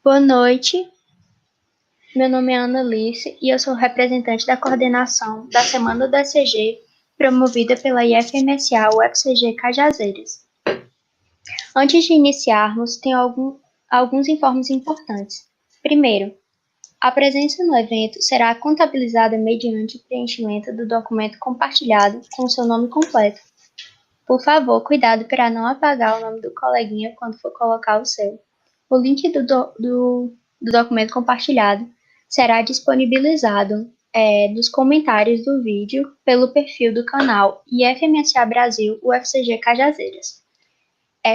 Boa noite, meu nome é Ana Alice e eu sou representante da coordenação da Semana do ECG, promovida pela IFMSA UFCG Cajazeiras. Antes de iniciarmos, tenho alguns informes importantes. Primeiro, a presença no evento será contabilizada mediante o preenchimento do documento compartilhado com seu nome completo. Por favor, cuidado para não apagar o nome do coleguinha quando for colocar o seu. O link do documento compartilhado será disponibilizado nos comentários do vídeo pelo perfil do canal IFMSA Brasil UFCG Cajazeiras.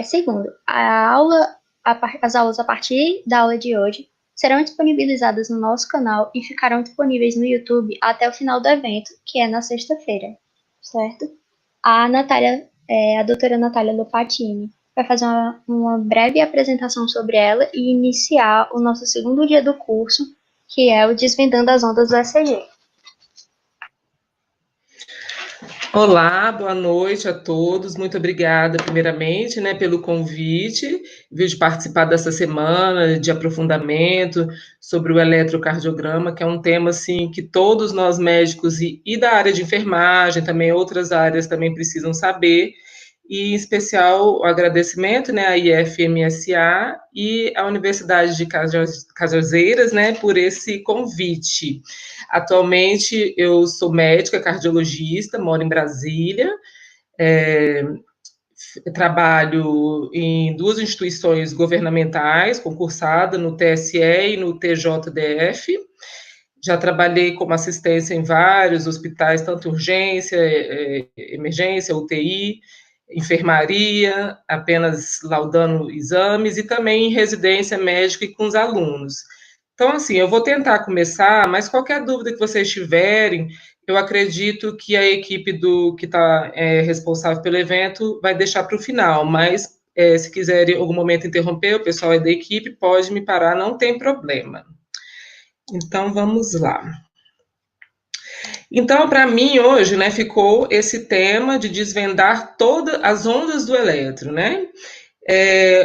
Segundo, as aulas a partir da aula de hoje serão disponibilizadas no nosso canal e ficarão disponíveis no YouTube até o final do evento, que é na sexta-feira, certo? A doutora Natália Lopatini vai fazer uma breve apresentação sobre ela e iniciar o nosso segundo dia do curso, que é o Desvendando as Ondas do ECG. Olá, boa noite a todos. Muito obrigada, primeiramente, pelo convite, de participar dessa semana de aprofundamento sobre o eletrocardiograma, que é um tema assim que todos nós médicos e da área de enfermagem, também outras áreas também precisam saber. E, em especial, o agradecimento à IFMSA e à Universidade de Cajazeiras, por esse convite. Atualmente, eu sou médica cardiologista, moro em Brasília, trabalho em duas instituições governamentais, concursada no TSE e no TJDF. Já trabalhei como assistência em vários hospitais, tanto urgência, emergência, UTI, enfermaria, apenas laudando exames, e também em residência médica e com os alunos. Então, assim, eu vou tentar começar, mas qualquer dúvida que vocês tiverem, eu acredito que a equipe que está responsável pelo evento vai deixar para o final, mas se quiserem em algum momento interromper, o pessoal da equipe pode me parar, não tem problema. Então, vamos lá. Então, para mim, hoje, ficou esse tema de desvendar todas as ondas do eletro,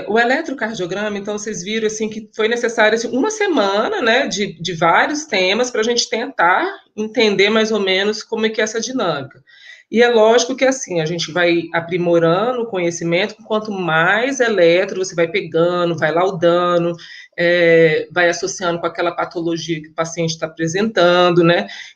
o eletrocardiograma, então, vocês viram, assim, que foi necessário assim, uma semana, de vários temas para a gente tentar entender mais ou menos como é que é essa dinâmica. E é lógico que, assim, a gente vai aprimorando o conhecimento, quanto mais eletro você vai pegando, vai laudando, vai associando com aquela patologia que o paciente está apresentando,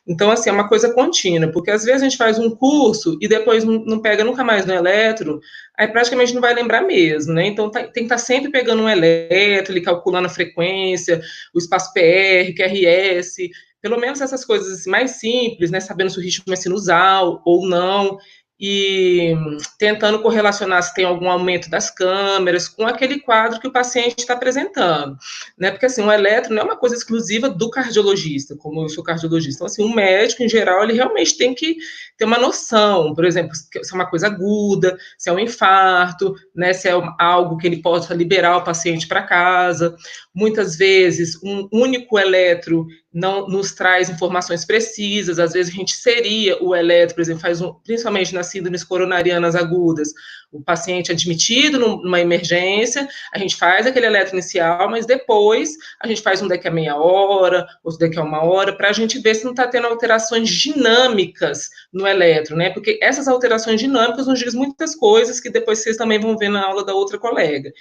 Então, assim, é uma coisa contínua, porque às vezes a gente faz um curso e depois não pega nunca mais no eletro, aí praticamente não vai lembrar mesmo, Então, tem que estar sempre pegando um eletro, ele calculando a frequência, o espaço PR, QRS, pelo menos essas coisas assim, mais simples, sabendo se o ritmo é sinusal ou não, e tentando correlacionar se tem algum aumento das câmeras com aquele quadro que o paciente está apresentando, Porque, assim, o eletro não é uma coisa exclusiva do cardiologista, como eu sou cardiologista. Então, assim, um médico, em geral, ele realmente tem que ter uma noção, por exemplo, se é uma coisa aguda, se é um infarto, se é algo que ele possa liberar o paciente para casa. Muitas vezes, um único eletro não nos traz informações precisas, às vezes a gente seria o eletro, por exemplo, principalmente nas síndromes coronarianas agudas, o paciente admitido numa emergência, a gente faz aquele eletro inicial, mas depois a gente faz um daqui a meia hora, outro daqui a uma hora, para a gente ver se não está tendo alterações dinâmicas no eletro, Porque essas alterações dinâmicas nos dizem muitas coisas que depois vocês também vão ver na aula da outra colega.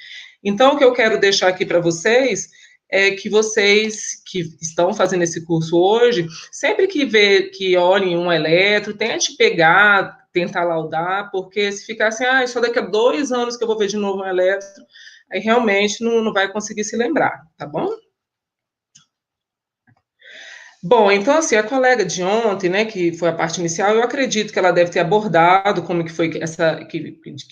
Então, o que eu quero deixar aqui para vocês é que vocês que estão fazendo esse curso hoje, sempre que olhem um eletro, tente pegar, tentar laudar, porque se ficar assim, só daqui a 2 anos que eu vou ver de novo um eletro, aí realmente não vai conseguir se lembrar, tá bom? Bom, então, assim, a colega de ontem, que foi a parte inicial, eu acredito que ela deve ter abordado como que foi que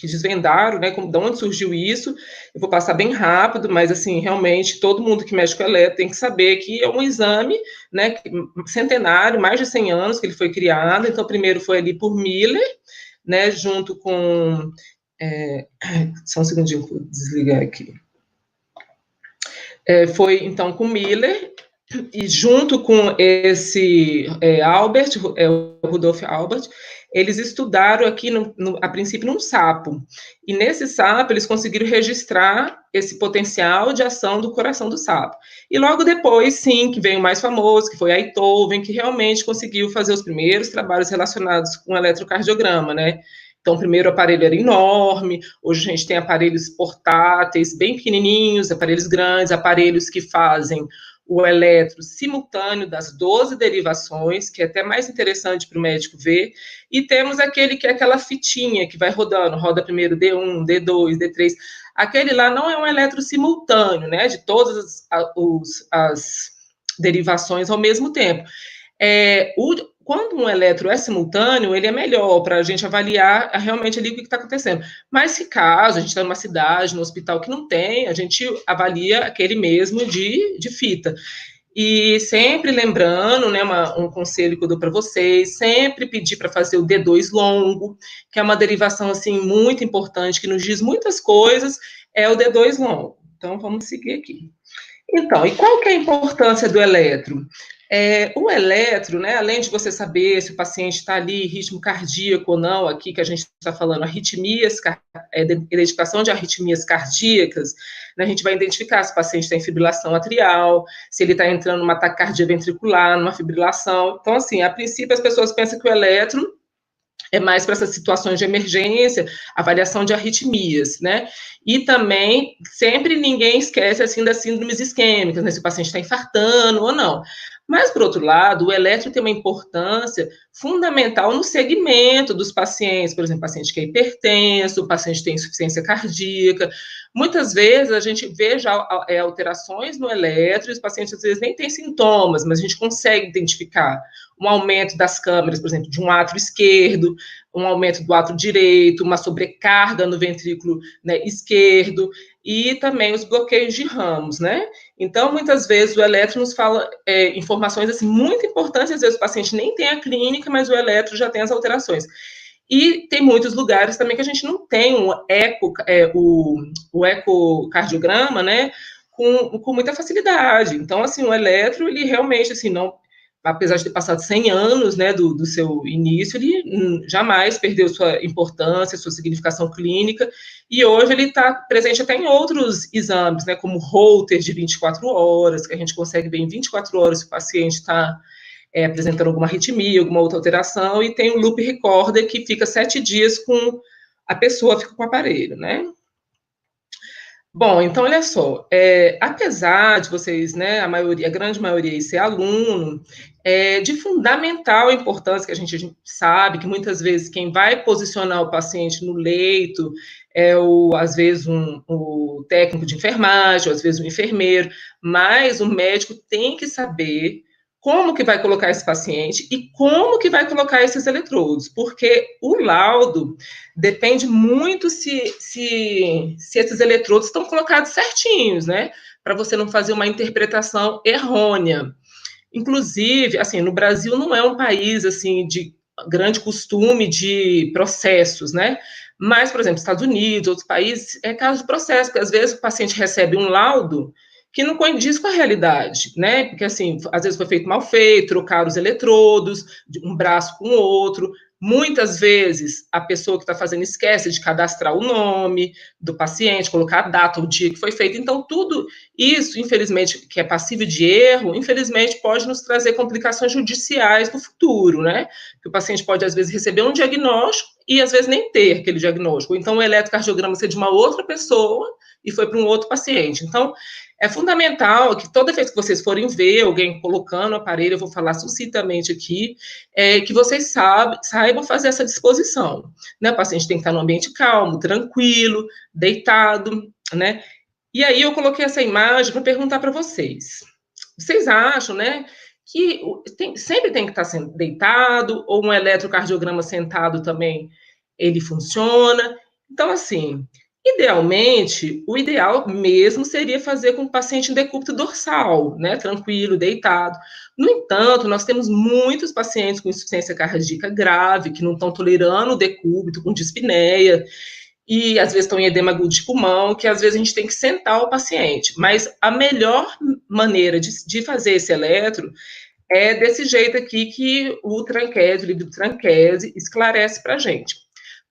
desvendaram, de onde surgiu isso. Eu vou passar bem rápido, mas, assim, realmente, todo mundo que mexe com eletro tem que saber que é um exame, centenário, mais de 100 anos que ele foi criado. Então, primeiro foi ali por Miller, junto com... só um segundinho, vou desligar aqui. Foi, então, com Miller, e junto com esse o Rudolf Albert, eles estudaram aqui, a princípio, num sapo. E nesse sapo, eles conseguiram registrar esse potencial de ação do coração do sapo. E logo depois, sim, que veio o mais famoso, que foi a Einthoven, que realmente conseguiu fazer os primeiros trabalhos relacionados com o eletrocardiograma, né? Então, o primeiro aparelho era enorme, hoje a gente tem aparelhos portáteis, bem pequenininhos, aparelhos grandes, aparelhos que fazem o eletro simultâneo das 12 derivações, que é até mais interessante para o médico ver, e temos aquele que é aquela fitinha que vai rodando, roda primeiro D1, D2, D3, aquele lá não é um eletro simultâneo, né, de todas as derivações ao mesmo tempo. Quando um eletro é simultâneo, ele é melhor para a gente avaliar realmente ali o que está acontecendo. Mas se caso a gente está numa cidade, num hospital que não tem, a gente avalia aquele mesmo de fita. E sempre lembrando, né, um conselho que eu dou para vocês, sempre pedir para fazer o D2 longo, que é uma derivação assim muito importante, que nos diz muitas coisas, é o D2 longo. Então, vamos seguir aqui. Então, e qual que é a importância do eletro? O eletro, né, além de você saber se o paciente está ali, ritmo cardíaco ou não, aqui que a gente está falando, arritmias, identificação de arritmias cardíacas, né, a gente vai identificar se o paciente está em fibrilação atrial, se ele está entrando numa taquicardia ventricular, numa fibrilação. Então, assim, a princípio as pessoas pensam que o eletro é mais para essas situações de emergência, avaliação de arritmias, né? E também, sempre ninguém esquece, assim, das síndromes isquêmicas, né? Se o paciente está infartando ou não. Mas, por outro lado, o eletro tem uma importância fundamental no segmento dos pacientes, por exemplo, paciente que é hipertenso, o paciente que tem insuficiência cardíaca. Muitas vezes a gente vê já alterações no eletro e os pacientes às vezes nem têm sintomas, mas a gente consegue identificar um aumento das câmeras, por exemplo, de um átrio esquerdo, um aumento do átrio direito, uma sobrecarga no ventrículo, né, esquerdo, e também os bloqueios de ramos, né? Então, muitas vezes o eletro nos fala informações assim, muito importantes, às vezes o paciente nem tem a clínica, mas o eletro já tem as alterações. E tem muitos lugares também que a gente não tem o ecocardiograma, né, com muita facilidade. Então, assim, o eletro, ele realmente, assim, não, apesar de ter passado 100 anos, né, do seu início, ele jamais perdeu sua importância, sua significação clínica, e hoje ele está presente até em outros exames, né, como o Holter de 24 horas, que a gente consegue ver em 24 horas se o paciente está apresentando alguma arritmia, alguma outra alteração, e tem o Loop Recorder, que fica 7 dias com a pessoa, fica com o aparelho, né? Bom, então olha só, apesar de vocês, né, a grande maioria ser aluno, de fundamental importância, que a gente sabe que muitas vezes quem vai posicionar o paciente no leito às vezes, o técnico de enfermagem, ou às vezes o enfermeiro, mas o médico tem que saber como que vai colocar esse paciente e como que vai colocar esses eletrodos, porque o laudo depende muito se esses eletrodos estão colocados certinhos, né? Para você não fazer uma interpretação errônea. Inclusive, assim, no Brasil não é um país, assim, de grande costume de processos, né? Mas, por exemplo, Estados Unidos, outros países, é caso de processo, porque às vezes o paciente recebe um laudo que não condiz com a realidade, né? Porque, assim, às vezes foi feito mal feito, trocaram os eletrodos, um braço com o outro. Muitas vezes a pessoa que está fazendo esquece de cadastrar o nome do paciente, colocar a data, o dia que foi feito. Então, tudo isso, infelizmente, que é passível de erro, infelizmente pode nos trazer complicações judiciais no futuro, né? Que o paciente pode, às vezes, receber um diagnóstico e, às vezes, nem ter aquele diagnóstico. Então, o eletrocardiograma ser de uma outra pessoa e foi para um outro paciente. Então, é fundamental que toda vez que vocês forem ver alguém colocando o aparelho, eu vou falar sucintamente aqui, que vocês saibam fazer essa disposição. Né? O paciente tem que estar no ambiente calmo, tranquilo, deitado, né? E aí eu coloquei essa imagem para perguntar para vocês. Vocês acham, né, que sempre tem que estar deitado, ou um eletrocardiograma sentado também, ele funciona? Então, assim, idealmente, o ideal mesmo seria fazer com o paciente em decúbito dorsal, né, tranquilo, deitado. No entanto, nós temos muitos pacientes com insuficiência cardíaca grave, que não estão tolerando o decúbito, com dispneia, e às vezes estão em edema agudo de pulmão, que às vezes a gente tem que sentar o paciente. Mas a melhor maneira de fazer esse eletro É desse jeito aqui que o Tranquese, o livro do Tranquese, esclarece para a gente.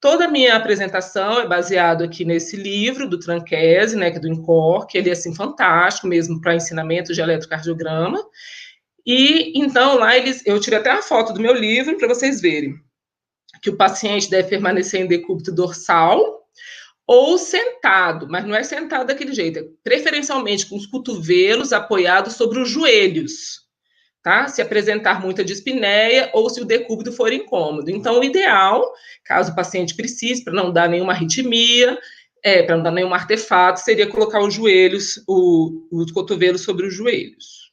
Toda a minha apresentação é baseada aqui nesse livro do Tranquese, né, que é do INCOR, que ele é assim fantástico mesmo para ensinamento de eletrocardiograma. E então lá eu tirei até a foto do meu livro para vocês verem que o paciente deve permanecer em decúbito dorsal ou sentado, mas não é sentado daquele jeito, é preferencialmente com os cotovelos apoiados sobre os joelhos, tá? Se apresentar muita dispneia ou se o decúbito for incômodo. Então, o ideal, caso o paciente precise, para não dar nenhuma arritmia, para não dar nenhum artefato, seria colocar os joelhos, os cotovelos sobre os joelhos.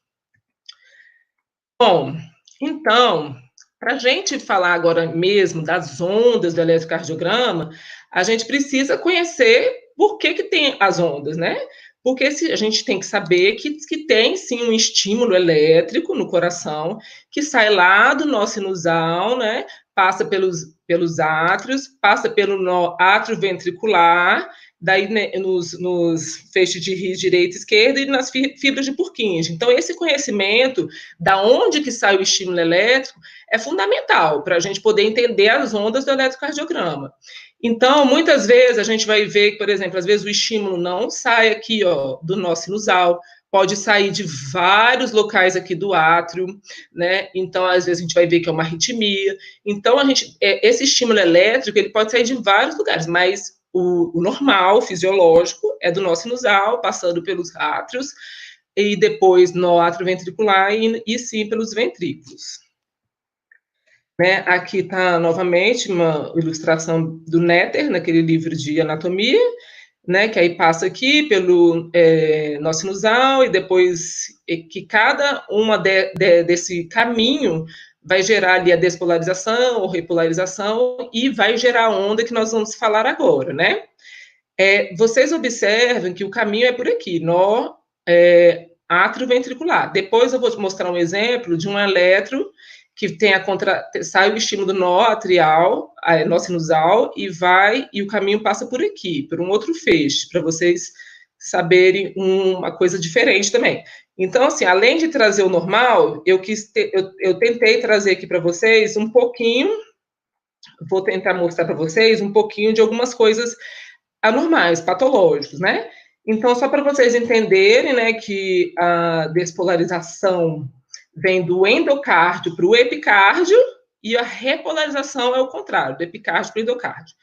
Bom, então, para a gente falar agora mesmo das ondas do eletrocardiograma, a gente precisa conhecer por que tem as ondas, né? Porque a gente tem que saber que tem sim um estímulo elétrico no coração que sai lá do nó sinusal, né? Passa pelos átrios, passa pelo átrio ventricular, daí né, nos feixes de His direita e esquerda e nas fibras de Purkinje. Então, esse conhecimento da onde que sai o estímulo elétrico é fundamental para a gente poder entender as ondas do eletrocardiograma. Então, muitas vezes a gente vai ver que, por exemplo, às vezes o estímulo não sai aqui, ó, do nó sinusal, pode sair de vários locais aqui do átrio, né? Então, às vezes a gente vai ver que é uma arritmia. Então, esse estímulo elétrico, ele pode sair de vários lugares, mas o normal, fisiológico, é do nó sinusal, passando pelos átrios, e depois no átrio ventricular e sim pelos ventrículos. Né? Aqui está novamente uma ilustração do Netter, naquele livro de anatomia, né? Que aí passa aqui pelo nó sinusal e depois que cada uma desse caminho vai gerar ali a despolarização ou repolarização e vai gerar a onda que nós vamos falar agora, né? Vocês observam que o caminho é por aqui, nó átrio ventricular. Depois eu vou te mostrar um exemplo de um eletro que sai o estímulo do nó atrial, nó sinusal, e o caminho passa por aqui, por um outro feixe, para vocês saberem uma coisa diferente também. Então, assim, além de trazer o normal, eu tentei trazer aqui para vocês um pouquinho, vou tentar mostrar para vocês um pouquinho de algumas coisas anormais, patológicos, né? Então, só para vocês entenderem, né, que a despolarização vem do endocárdio para o epicárdio e a repolarização é o contrário, do epicárdio para o endocárdio.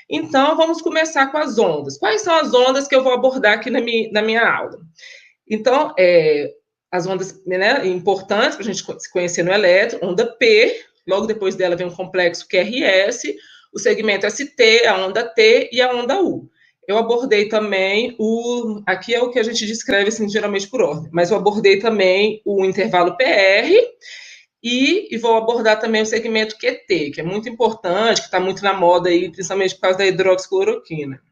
Então, vamos começar com as ondas. Quais são as ondas que eu vou abordar aqui na minha aula? Então, as ondas, né, importantes para a gente se conhecer no eletro, onda P, logo depois dela vem um complexo QRS, o segmento ST, a onda T e a onda U. Eu abordei também aqui é o que a gente descreve assim, geralmente por ordem, mas eu abordei também o intervalo PR e vou abordar também o segmento QT, que é muito importante, que está muito na moda aí, principalmente por causa da hidroxicloroquina.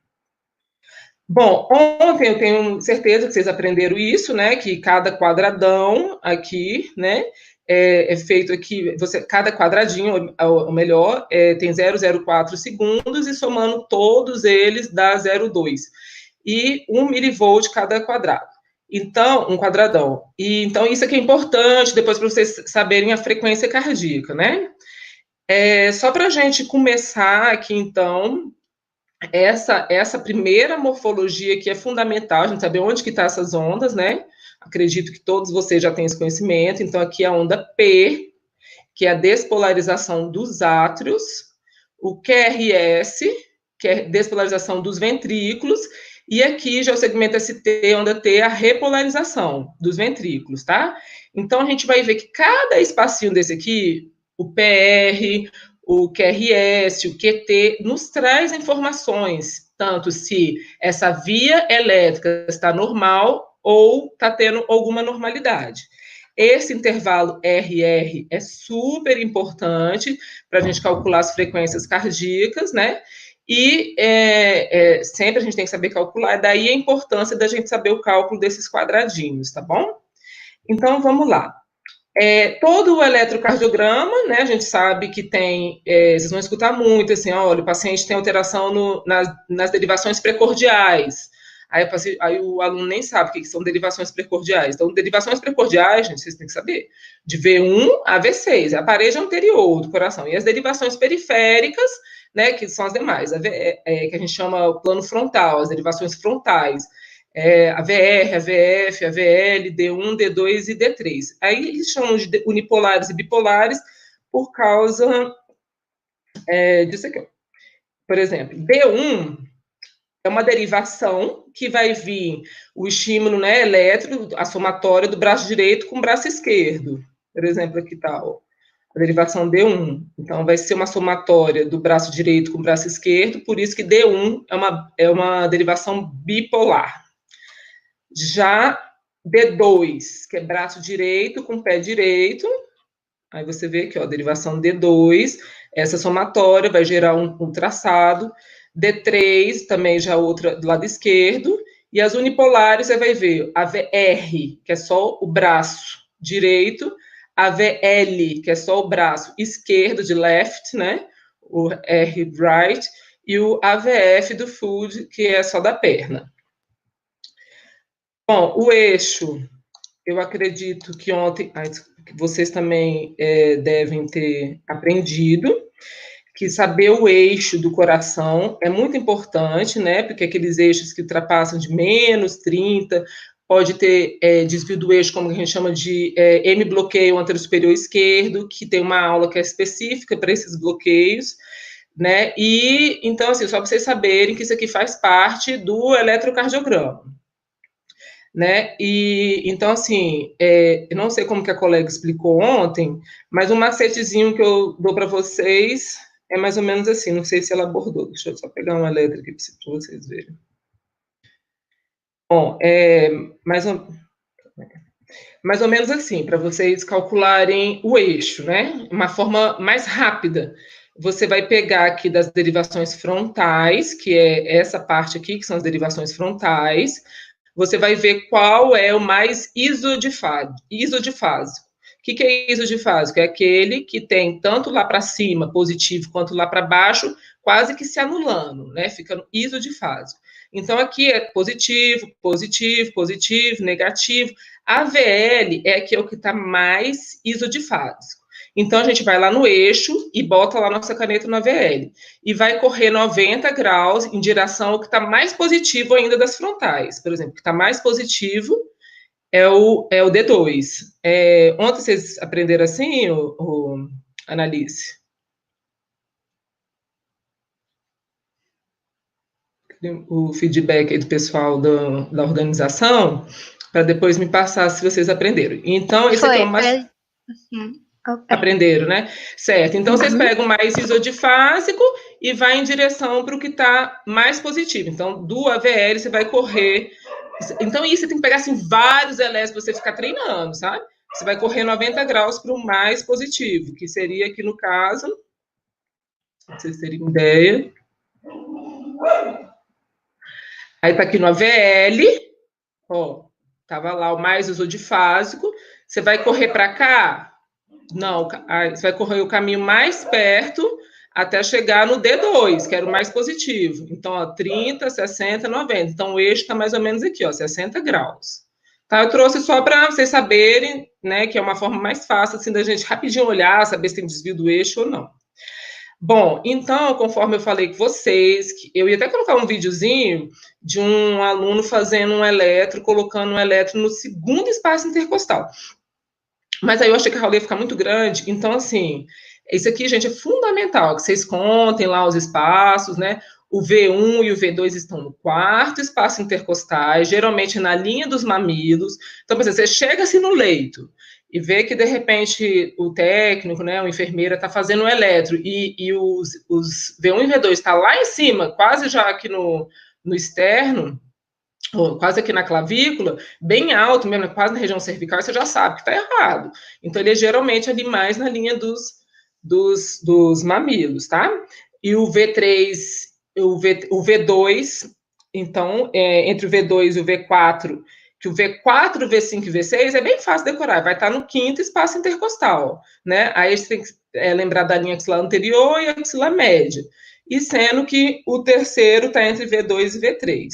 Bom, ontem eu tenho certeza que vocês aprenderam isso, né? Que cada quadradão aqui, né? É feito aqui, cada quadradinho, ou melhor, tem 0,04 segundos e somando todos eles dá 0,2. E 1 milivolt cada quadrado. Então, um quadradão. Então, isso aqui é importante depois para vocês saberem a frequência cardíaca, né? Só para a gente começar aqui, então, essa primeira morfologia que é fundamental, a gente saber onde que estão essas ondas, né? Acredito que todos vocês já têm esse conhecimento. Então, aqui é a onda P, que é a despolarização dos átrios, o QRS, que é a despolarização dos ventrículos, e aqui já o segmento ST, onda T, a repolarização dos ventrículos, tá? Então, a gente vai ver que cada espacinho desse aqui, o PR, o QRS, o QT, nos traz informações, tanto se essa via elétrica está normal ou está tendo alguma normalidade. Esse intervalo RR é super importante para a gente calcular as frequências cardíacas, né? E sempre a gente tem que saber calcular, daí a importância da gente saber o cálculo desses quadradinhos, tá bom? Então, vamos lá. Todo o eletrocardiograma, né, a gente sabe que tem, vocês vão escutar muito, assim, olha, o paciente tem alteração nas derivações precordiais, Aí o aluno nem sabe o que são derivações precordiais. Então, derivações precordiais, gente, vocês têm que saber, de V1 a V6, a parede anterior do coração. E as derivações periféricas, né, que são as demais, que a gente chama plano frontal, as derivações frontais, a VR, a VF, a VL, D1, D2 e D3. Aí eles chamam de unipolares e bipolares por causa disso aqui. Por exemplo, D1 é uma derivação que vai vir o estímulo, né, elétrico, a somatória do braço direito com o braço esquerdo. Por exemplo, aqui está a derivação D1. Então, vai ser uma somatória do braço direito com o braço esquerdo, por isso que D1 é uma derivação bipolar. Já D2, que é braço direito com pé direito, aí você vê aqui, ó, a derivação D2, essa somatória vai gerar um traçado. D3, também já outra do lado esquerdo, e as unipolares você vai ver a VR, que é só o braço direito, a VL, que é só o braço esquerdo de left, né? O R right, e o AVF do foot, que é só da perna. Bom, o eixo, eu acredito que ontem vocês também devem ter aprendido que saber o eixo do coração é muito importante, né? Porque aqueles eixos que ultrapassam de menos 30, pode ter desvio do eixo, como a gente chama de M-bloqueio anterosuperior esquerdo, que tem uma aula que é específica para esses bloqueios, né? E, então, assim, só para vocês saberem que isso aqui faz parte do eletrocardiograma. Né? E então, assim, eu não sei como que a colega explicou ontem, mas um macetezinho que eu dou para vocês é mais ou menos assim. Não sei se ela abordou. Deixa eu só pegar uma letra aqui para vocês verem. Bom, mais ou menos assim, para vocês calcularem o eixo, né? Uma forma mais rápida. Você vai pegar aqui das derivações frontais, que é essa parte aqui, que são as derivações frontais. Você vai ver qual é o mais isodifásico. O que é isodifásico? É aquele que tem tanto lá para cima, positivo, quanto lá para baixo, quase que se anulando, né? Ficando isodifásico. Então, aqui é positivo, positivo, positivo, negativo. A VL é aquele que está mais isodifásico. Então, a gente vai lá no eixo e bota lá nossa caneta na VL. E vai correr 90 graus em direção ao que está mais positivo ainda das frontais. Por exemplo, o que está mais positivo é o D2. Ontem vocês aprenderam assim, Analice? O feedback aí do pessoal da organização, para depois me passar se vocês aprenderam. Então, esse aqui é o mais... Aprenderam, né? Certo. Então, vocês pegam mais isodifásico e vai em direção para o que está mais positivo. Então, do AVL, você vai correr. Então, isso você tem que pegar assim, vários LS para você ficar treinando, sabe? Você vai correr 90 graus para o mais positivo, que seria aqui no caso. Pra vocês terem ideia. Aí tá aqui no AVL. Ó, tava lá o mais isodifásico. Você vai correr para cá. Não, você vai correr o caminho mais perto até chegar no D2, que era o mais positivo. Então, ó, 30, 60, 90. Então, o eixo está mais ou menos aqui, ó, 60 graus. Tá, eu trouxe só para vocês saberem, né, que é uma forma mais fácil, assim, da gente rapidinho olhar, saber se tem desvio do eixo ou não. Bom, então, conforme eu falei com vocês, eu ia até colocar um videozinho de um aluno fazendo um eletro, colocando um eletro no segundo espaço intercostal. Mas aí eu achei que a aula ia ficar muito grande, então, assim, isso aqui, gente, é fundamental, que vocês contem lá os espaços, né? O V1 e o V2 estão no quarto espaço intercostais, geralmente na linha dos mamilos. Então, por exemplo, você chega assim no leito e vê que, de repente, o técnico, né, o enfermeira, está fazendo um eletro e os V1 e V2 está lá em cima, quase já aqui no externo, quase aqui na clavícula, bem alto mesmo, quase na região cervical, você já sabe que está errado. Então, ele é geralmente ali mais na linha dos mamilos, tá? E o V3, o V2, então, entre o V2 e o V4, que o V4, o V5 e o V6 é bem fácil decorar, vai estar no quinto espaço intercostal, né? Aí você tem que lembrar da linha axilar anterior e axilar média. E sendo que o terceiro está entre V2 e V3.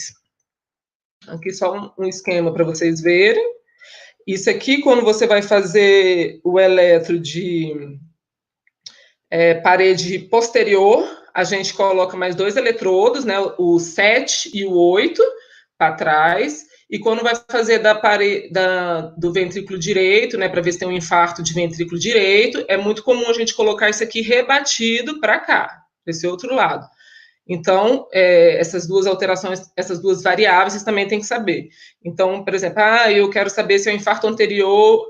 Aqui só um esquema para vocês verem. Isso aqui, quando você vai fazer o eletro de parede posterior, a gente coloca mais 2 eletrodos, né, o 7 e o 8 para trás, e quando vai fazer do ventrículo direito, né, para ver se tem um infarto de ventrículo direito, é muito comum a gente colocar isso aqui rebatido para cá, esse outro lado. Então, essas duas alterações, essas duas variáveis, vocês também têm que saber. Então, por exemplo, eu quero saber se é o infarto anterior,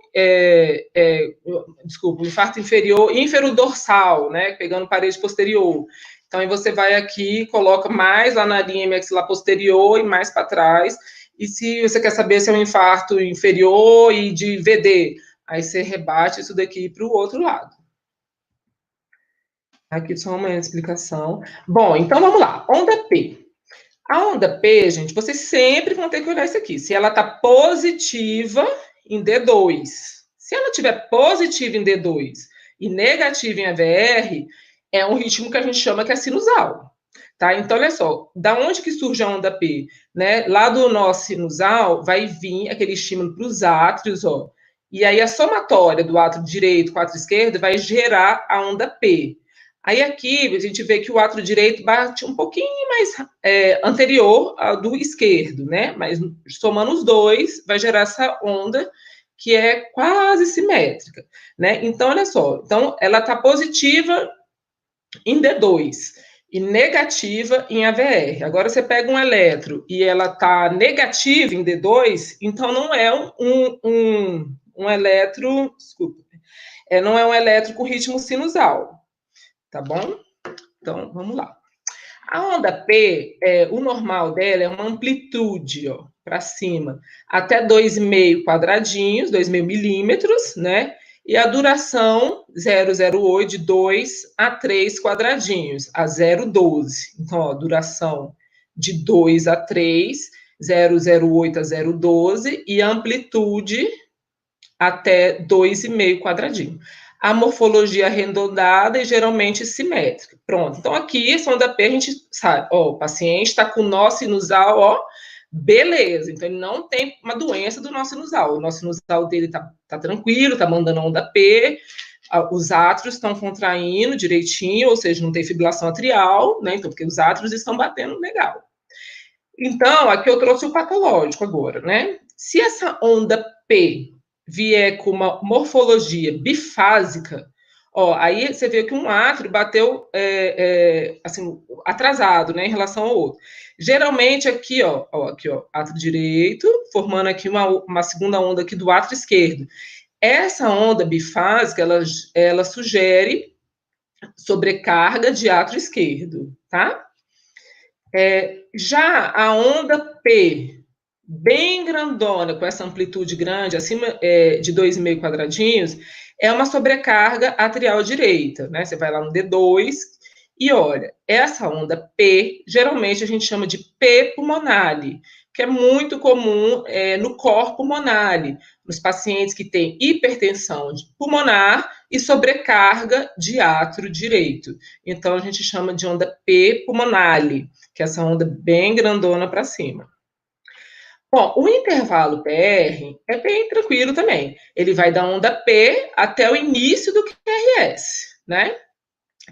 desculpa, o infarto inferior, ínfero-dorsal, né, pegando parede posterior. Então, aí você vai aqui, coloca mais lá na linha maxilar posterior e mais para trás. E se você quer saber se é um infarto inferior e de VD, aí você rebate isso daqui para o outro lado. Aqui só uma explicação. Bom, então vamos lá. Onda P. A onda P, gente, vocês sempre vão ter que olhar isso aqui. Se ela está positiva em D2. Se ela estiver positiva em D2 e negativa em AVR, é um ritmo que a gente chama que é sinusal. Tá? Então, olha só, da onde que surge a onda P? Né? Lá do nó sinusal vai vir aquele estímulo para os átrios, ó. E aí a somatória do átrio direito com o átrio esquerdo vai gerar a onda P. Aí aqui a gente vê que o átrio direito bate um pouquinho mais anterior ao do esquerdo, né? Mas somando os dois, vai gerar essa onda que é quase simétrica, né? Então, olha só, então ela está positiva em D2 e negativa em AVR. Agora você pega um eletro e ela está negativa em D2, então não é um eletro, desculpa, não é um eletro com ritmo sinusal, tá bom? Então, vamos lá. A onda P, o normal dela é uma amplitude, ó, para cima, até 2,5 quadradinhos, 2,5 milímetros, né? E a duração 0,08 de 2 a 3 quadradinhos, a 0,12. Então, ó, duração de 2 a 3, 0,08 a 0,12 e amplitude até 2,5 quadradinho. A morfologia arredondada e geralmente simétrica. Pronto. Então, aqui, essa onda P, a gente sabe, ó, o paciente está com nó sinusal, ó, beleza. Então, ele não tem uma doença do nó sinusal. O nó sinusal dele tá tranquilo, tá mandando onda P, os átrios estão contraindo direitinho, ou seja, não tem fibrilação atrial, né? Então, porque os átrios estão batendo legal. Então, aqui eu trouxe o patológico agora, né? Se essa onda P vier com uma morfologia bifásica, ó, aí você vê que um átrio bateu assim, atrasado, né, em relação ao outro. Geralmente aqui, ó, átrio direito, formando aqui uma segunda onda aqui do átrio esquerdo. Essa onda bifásica, ela sugere sobrecarga de átrio esquerdo, tá? Já a onda P, bem grandona, com essa amplitude grande, acima de 2,5 quadradinhos, é uma sobrecarga atrial direita, né? Você vai lá no D2 e olha, essa onda P, geralmente a gente chama de P pulmonale, que é muito comum no cor pulmonale, nos pacientes que têm hipertensão pulmonar e sobrecarga de átrio direito. Então, a gente chama de onda P pulmonale, que é essa onda bem grandona para cima. Bom, o intervalo PR é bem tranquilo também. Ele vai da onda P até o início do QRS, né?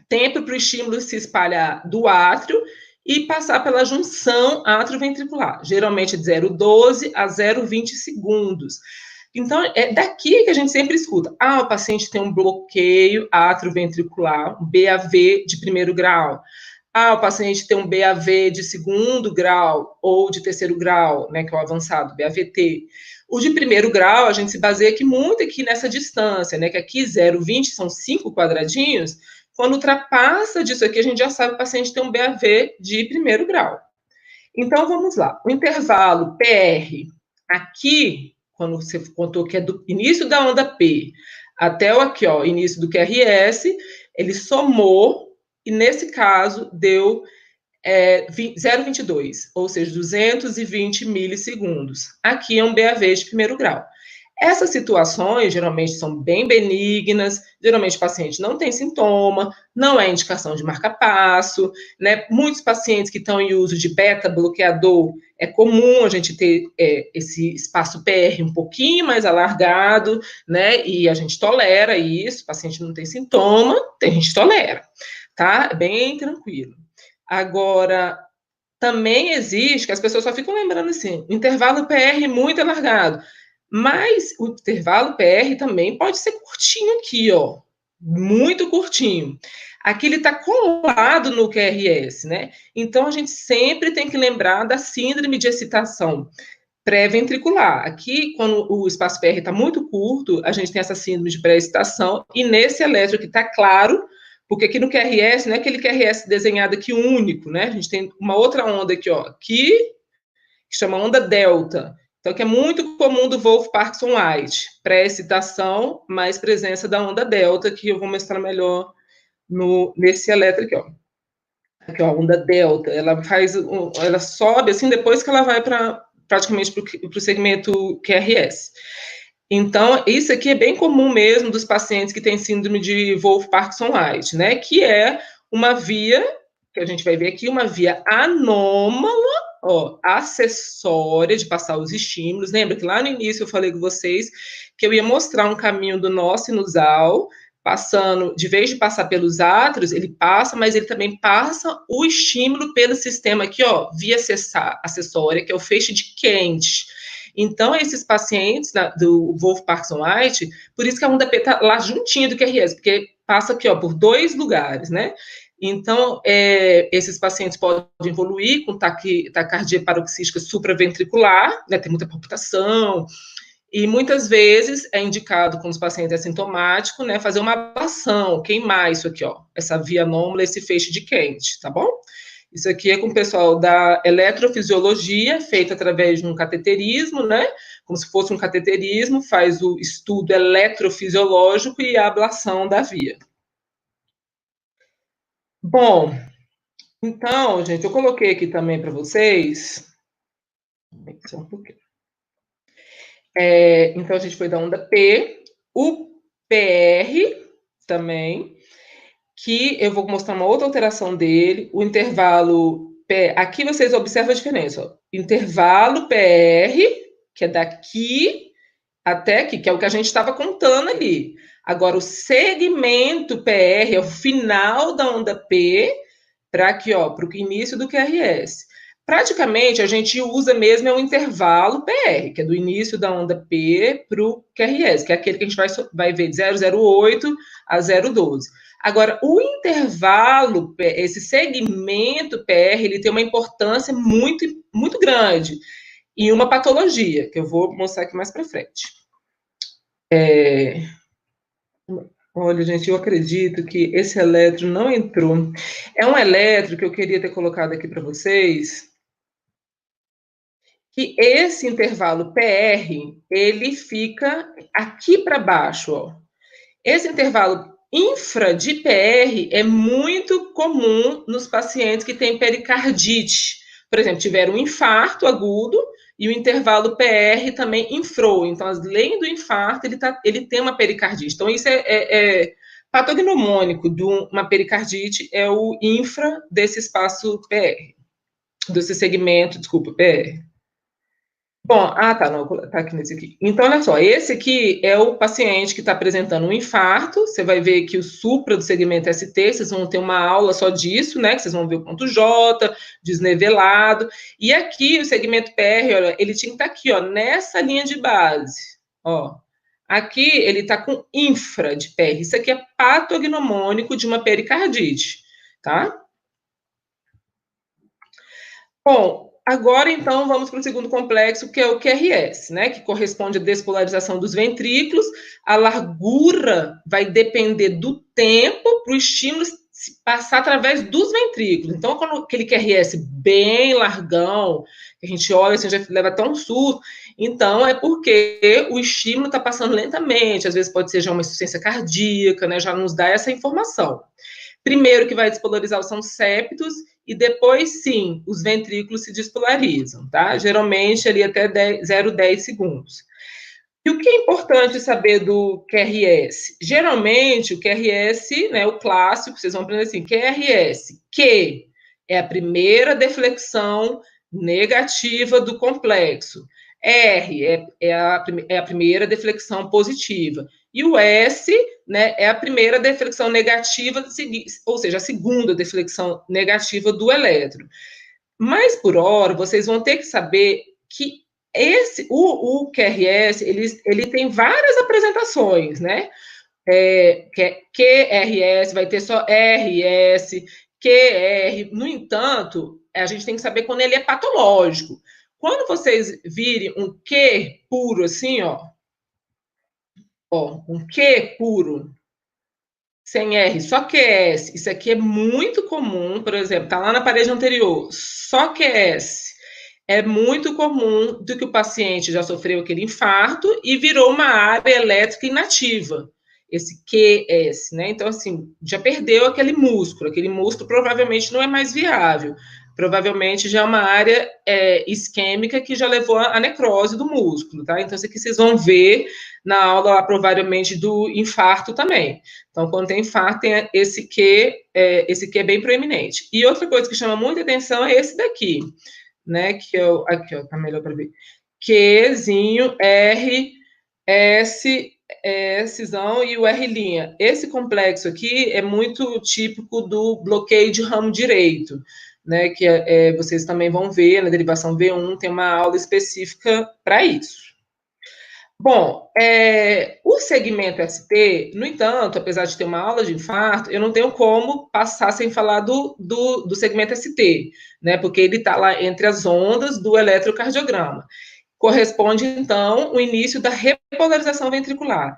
Tempo para o estímulo se espalhar do átrio e passar pela junção átrio-ventricular, geralmente de 0,12 a 0,20 segundos. Então, é daqui que a gente sempre escuta. O paciente tem um bloqueio átrio-ventricular, um BAV de primeiro grau. O paciente tem um BAV de segundo grau ou de terceiro grau, né, que é o avançado, BAVT. O de primeiro grau, a gente se baseia aqui muito aqui nessa distância, né, que aqui 0,20 são 5 quadradinhos. Quando ultrapassa disso aqui, a gente já sabe que o paciente tem um BAV de primeiro grau. Então, vamos lá. O intervalo PR, aqui, quando você contou que é do início da onda P até o aqui, ó, início do QRS, ele somou e, nesse caso, deu 0,22, ou seja, 220 milissegundos. Aqui é um BAV de primeiro grau. Essas situações geralmente são bem benignas, geralmente o paciente não tem sintoma, não é indicação de marca-passo, né? Muitos pacientes que estão em uso de beta-bloqueador, é comum a gente ter esse espaço PR um pouquinho mais alargado, né? E a gente tolera isso, o paciente não tem sintoma, a gente tolera, tá? É bem tranquilo. Agora, também existe, que as pessoas só ficam lembrando assim, intervalo PR muito alargado. Mas o intervalo PR também pode ser curtinho aqui, ó. Muito curtinho. Aqui ele está colado no QRS, né? Então a gente sempre tem que lembrar da síndrome de excitação pré-ventricular. Aqui, quando o espaço PR está muito curto, a gente tem essa síndrome de pré-excitação, e nesse eletro que está claro, porque aqui no QRS, não é aquele QRS desenhado aqui único, né? A gente tem uma outra onda aqui, ó, aqui, que chama onda delta. Então, que é muito comum do Wolff Parkinson White, pré-excitação, mais presença da onda delta, que eu vou mostrar melhor nesse eletro aqui, ó. Aqui, ó, a onda delta, ela sobe assim depois que ela vai para praticamente para o segmento QRS. Então, isso aqui é bem comum mesmo dos pacientes que têm síndrome de Wolff Parkinson White, né? Que é uma via, que a gente vai ver aqui, uma via anômala, ó, acessória de passar os estímulos. Lembra que lá no início eu falei com vocês que eu ia mostrar um caminho do nó sinusal, passando, de vez de passar pelos átrios, ele passa, mas ele também passa o estímulo pelo sistema aqui, ó, via acessória, que é o feixe de Kent. Então, esses pacientes do Wolff Parkinson White, por isso que a onda P está lá juntinho do QRS, porque passa aqui, ó, por dois lugares, né? Então, esses pacientes podem evoluir com taquicardia paroxística supraventricular, né? Tem muita palpitação, e muitas vezes é indicado com os pacientes assintomáticos, né, fazer uma ablação, queimar isso aqui, ó, essa via anômala, esse feixe de Kent, tá bom? Isso aqui é com o pessoal da eletrofisiologia, feito através de um cateterismo, né? Como se fosse um cateterismo, faz o estudo eletrofisiológico e a ablação da via. Bom, então, gente, eu coloquei aqui também para vocês. Só um pouquinho. Então, a gente foi da onda P, o PR também, que eu vou mostrar uma outra alteração dele, o intervalo aqui vocês observam a diferença, ó. Intervalo PR, que é daqui até aqui, que é o que a gente estava contando ali. Agora, o segmento PR é o final da onda P para aqui, ó, para o início do QRS. Praticamente, a gente usa mesmo o intervalo PR, que é do início da onda P para o QRS, que é aquele que a gente vai ver de 008 a 012. Agora, o intervalo, esse segmento PR, ele tem uma importância muito, muito grande em uma patologia, que eu vou mostrar aqui mais para frente. Olha, gente, eu acredito que esse eletro não entrou. É um eletro que eu queria ter colocado aqui para vocês, que esse intervalo PR, ele fica aqui para baixo, ó. Esse intervalo infra de PR é muito comum nos pacientes que têm pericardite. Por exemplo, tiveram um infarto agudo e o intervalo PR também infrou. Então, além do infarto, ele tem uma pericardite. Então, isso é patognomônico de uma pericardite, é o infra desse espaço PR, desse segmento, desculpa, PR. Bom, tá, não, tá aqui nesse aqui. Então, olha só, esse aqui é o paciente que está apresentando um infarto. Você vai ver que o supra do segmento ST, vocês vão ter uma aula só disso, né? Que vocês vão ver o ponto J, desnivelado. E aqui o segmento PR, olha, ele tinha que estar aqui, ó, nessa linha de base, ó. Aqui ele está com infra de PR. Isso aqui é patognomônico de uma pericardite, tá? Bom, agora então vamos para o segundo complexo, que é o QRS, né? Que corresponde à despolarização dos ventrículos. A largura vai depender do tempo para o estímulo passar através dos ventrículos. Então, quando aquele QRS bem largão, que a gente olha assim, já leva até um susto, então é porque o estímulo está passando lentamente, às vezes pode ser já uma insuficiência cardíaca, né? Já nos dá essa informação. Primeiro que vai despolarizar são os septos, e depois, sim, os ventrículos se despolarizam, tá? Geralmente ali até 0,10 segundos. E o que é importante saber do QRS? Geralmente, o QRS, né, o clássico, vocês vão aprender assim, QRS, que é a primeira deflexão negativa do complexo. R é a primeira deflexão positiva. E o S, né, é a primeira deflexão negativa, ou seja, a segunda deflexão negativa do elétron. Mas, por hora, vocês vão ter que saber que o QRS, ele tem várias apresentações, né? QRS, vai ter só RS, QR. No entanto, a gente tem que saber quando ele é patológico. Quando vocês virem um Q puro assim, um Q puro, sem R, só QS, isso aqui é muito comum, por exemplo, tá lá na parede anterior, só QS. É muito comum do que o paciente já sofreu aquele infarto e virou uma área elétrica inativa, esse QS, né? Então, assim, já perdeu aquele músculo provavelmente não é mais viável, provavelmente já é uma área isquêmica que já levou à necrose do músculo, tá? Então, isso aqui vocês vão ver na aula, provavelmente, do infarto também. Então, quando tem infarto, tem esse Q é bem proeminente. E outra coisa que chama muita atenção é esse daqui, né? Que é aqui, ó, tá melhor para ver. Qzinho, R, S, Szão e o R'. Esse complexo aqui é muito típico do bloqueio de ramo direito, né? Que vocês também vão ver na derivação V1, tem uma aula específica para isso. Bom, o segmento ST, no entanto, apesar de ter uma aula de infarto, eu não tenho como passar sem falar do segmento ST, né? Porque ele está lá entre as ondas do eletrocardiograma. Corresponde, então, o início da repolarização ventricular.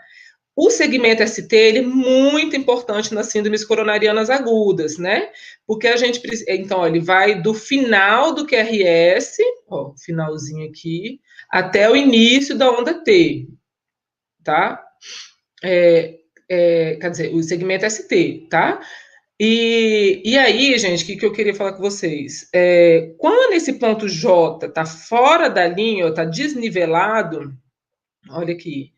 O segmento ST, ele é muito importante nas síndromes coronarianas agudas, né? Porque a gente, então, ele vai do final do QRS, finalzinho aqui, até o início da onda T, tá? Quer dizer, o segmento ST, tá? E aí, gente, o que eu queria falar com vocês? Quando esse ponto J tá fora da linha, ou tá desnivelado, olha aqui,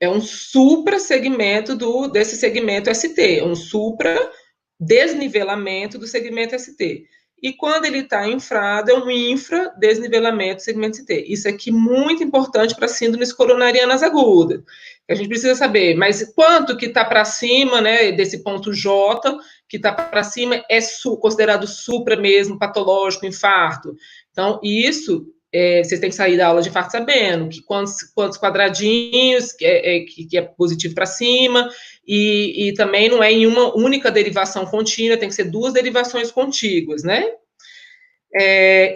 é um supra-segmento desse segmento ST, um supra-desnivelamento do segmento ST. E quando ele está infrado, é um infra-desnivelamento do segmento ST. Isso aqui é muito importante para síndromes coronarianas agudas. A gente precisa saber, mas quanto que está para cima, né, desse ponto J, que está para cima, é considerado supra mesmo, patológico, infarto. Então, isso vocês têm que sair da aula de infarto sabendo que quantos quadradinhos que é positivo para cima, e também não é em uma única derivação contínua, tem que ser duas derivações contíguas, né?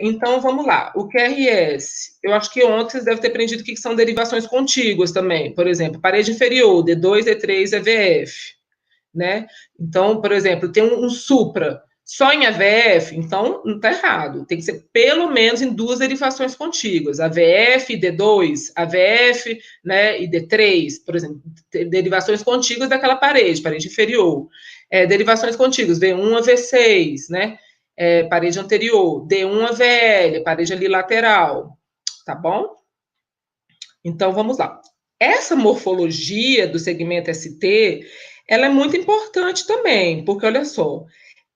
Então, vamos lá. O QRS, eu acho que ontem vocês devem ter aprendido o que são derivações contíguas também. Por exemplo, parede inferior, D2, D3, EVF, né? Então, por exemplo, tem um supra só em AVF, então não está errado. Tem que ser pelo menos em duas derivações contíguas, AVF e D2, AVF, né, e D3, por exemplo, derivações contíguas daquela parede inferior. Derivações contíguas, V1 a V6, né? Parede anterior, D1 a VL, parede ali lateral, tá bom? Então, vamos lá. Essa morfologia do segmento ST, ela é muito importante também, porque, olha só,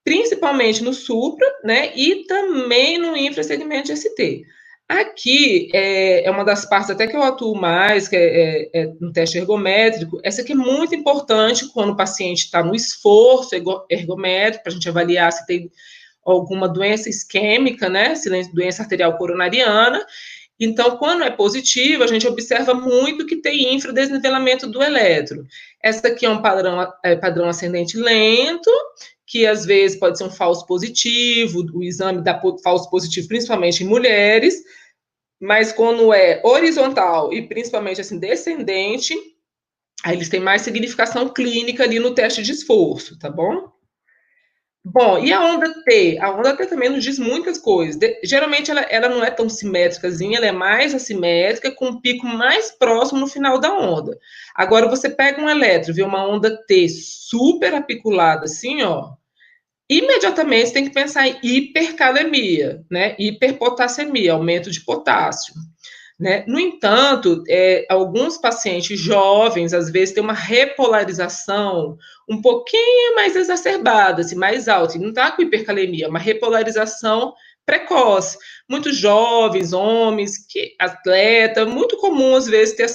principalmente no supra, né, e também no infrasegmento de ST. Aqui é uma das partes até que eu atuo mais, que é no teste ergométrico. Essa aqui é muito importante quando o paciente está no esforço ergométrico, para a gente avaliar se tem alguma doença isquêmica, né, doença arterial coronariana. Então, quando é positivo, a gente observa muito que tem infradesnivelamento do elétron. Essa aqui é um padrão ascendente lento, que às vezes pode ser um falso positivo, o exame dá falso positivo principalmente em mulheres, mas quando é horizontal e principalmente assim descendente, aí eles têm mais significação clínica ali no teste de esforço, tá bom? Bom, e a onda T? A onda T também nos diz muitas coisas. Geralmente ela não é tão simétricazinha, ela é mais assimétrica, com um pico mais próximo no final da onda. Agora, você pega um elétron, vê uma onda T super apiculada assim, ó, imediatamente você tem que pensar em hipercalemia, né? Hiperpotassemia, aumento de potássio. né? No entanto, alguns pacientes jovens, às vezes, têm uma repolarização um pouquinho mais exacerbada, assim, mais alta, e não está com hipercalemia, uma repolarização precoce. Muitos jovens, homens, atleta, muito comum, às vezes, ter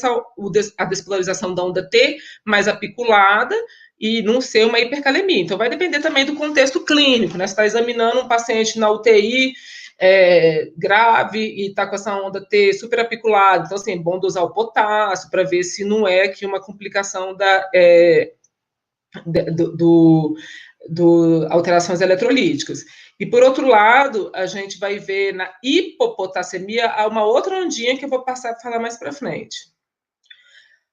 a despolarização da onda T mais apiculada e não ser uma hipercalemia. Então, vai depender também do contexto clínico, né? Você está examinando um paciente na UTI, grave e está com essa onda T super apiculada, então, assim, é bom dosar o potássio para ver se não é que uma complicação do alterações eletrolíticas. E, por outro lado, a gente vai ver na hipopotassemia uma outra ondinha que eu vou passar a falar mais para frente.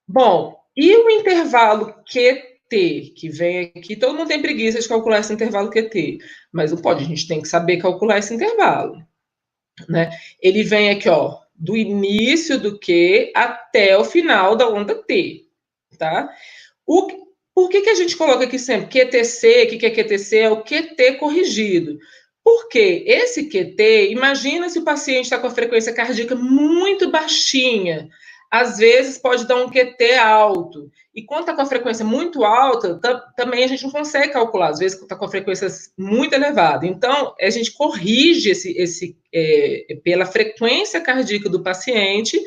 Bom, e o intervalo QT, que vem aqui, todo mundo tem preguiça de calcular esse intervalo QT, mas não pode, a gente tem que saber calcular esse intervalo, né? Ele vem aqui, ó, do início do Q até o final da onda T, tá? Por que a gente coloca aqui sempre QTC? O que é QTC? É o QT corrigido. Porque esse QT, imagina se o paciente está com a frequência cardíaca muito baixinha, às vezes pode dar um QT alto. E quando está com a frequência muito alta, também a gente não consegue calcular, às vezes está com a frequência muito elevada. Então, a gente corrige pela frequência cardíaca do paciente,